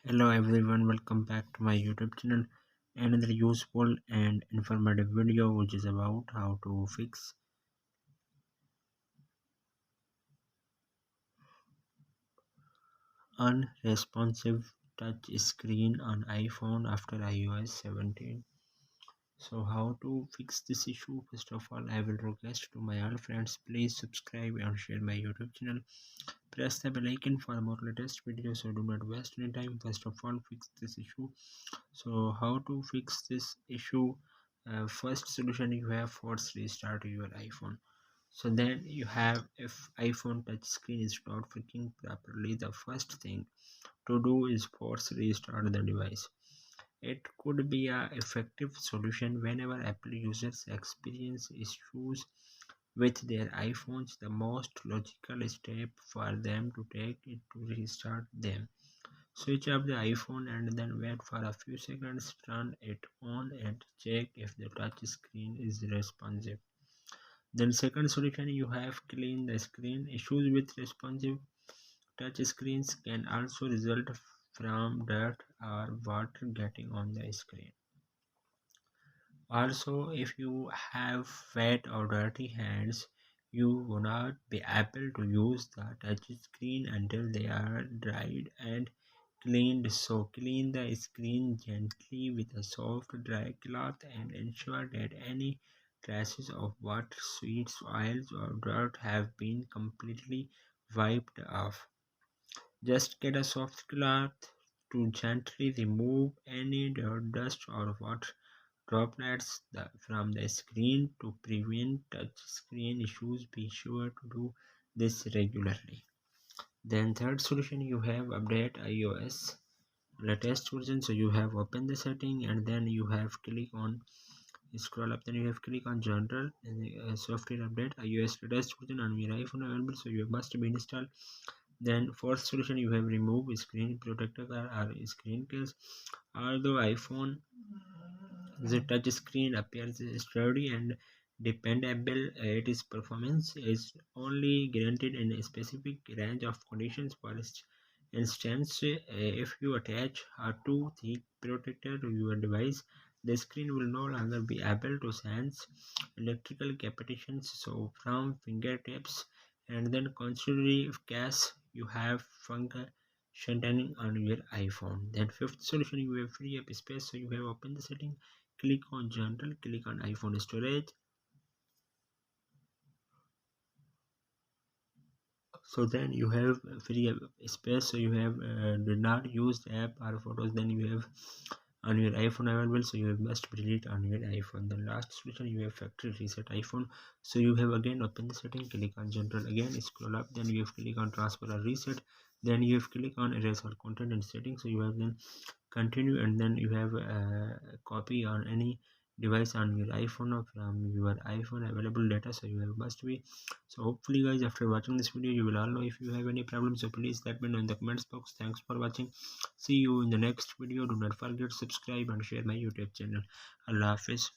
Hello everyone, welcome back to my YouTube channel. Another useful and informative video which is about how to fix unresponsive touch screen on iPhone after iOS 17. So how to fix this issue? First of all, I will request to my all friends, please subscribe and share my YouTube channel. Press the bell icon for more latest videos, so do not waste any time. First of all, fix this issue. So how to fix this issue? First solution you have, force restart your iPhone. So then you have, if iPhone touch screen is not working properly, the first thing to do is force restart the device. It could be a effective solution whenever Apple users experience issues with their iPhones. The most logical step for them to take is to restart them. Switch off the iPhone and then wait for a few seconds, turn it on and check if the touch screen is responsive. Then second solution you have, clean the screen. Issues with responsive touch screens can also result from dirt or water getting on the screen. Also, if you have wet or dirty hands, you will not be able to use the touch screen until they are dried and cleaned. So clean the screen gently with a soft dry cloth and ensure that any traces of water, sweets, oils or dirt have been completely wiped off. Just get a soft cloth to gently remove any dirt, dust or water droplets from the screen. To prevent touch screen issues, be sure to do this regularly. Then third solution you have, update iOS latest version. So you have open the setting and then you have click on, scroll up, then you have click on general and software update iOS latest version on your iPhone available, so you must be installed. Then fourth solution you have, remove screen protector or screen case. Although iPhone the touch screen appears sturdy and dependable, its performance is only guaranteed in a specific range of conditions. For instance, if you attach a too thick protector to your device, the screen will no longer be able to sense electrical capitations so from fingertips. And then consider case you have functioning on your iPhone. Then fifth solution you have, free up space. So you have opened the setting, click on general, click on iPhone storage. So then you have free space, so you have do not use the app or photos, then you have on your iPhone available, so you have must delete on your iPhone. Then last solution you have factory reset iPhone. So you have again open the setting, click on general, again scroll up, then you have click on transfer or reset, then you have click on erase all content and settings. So you have then continue and then you have copy on any device on your iPhone or from your iPhone available data, so you have must be. So hopefully guys, after watching this video you will all know if you have any problems, so please let me know in the comments box. Thanks for watching, see you in the next video. Do not forget to subscribe and share my YouTube channel. Allah Hafiz.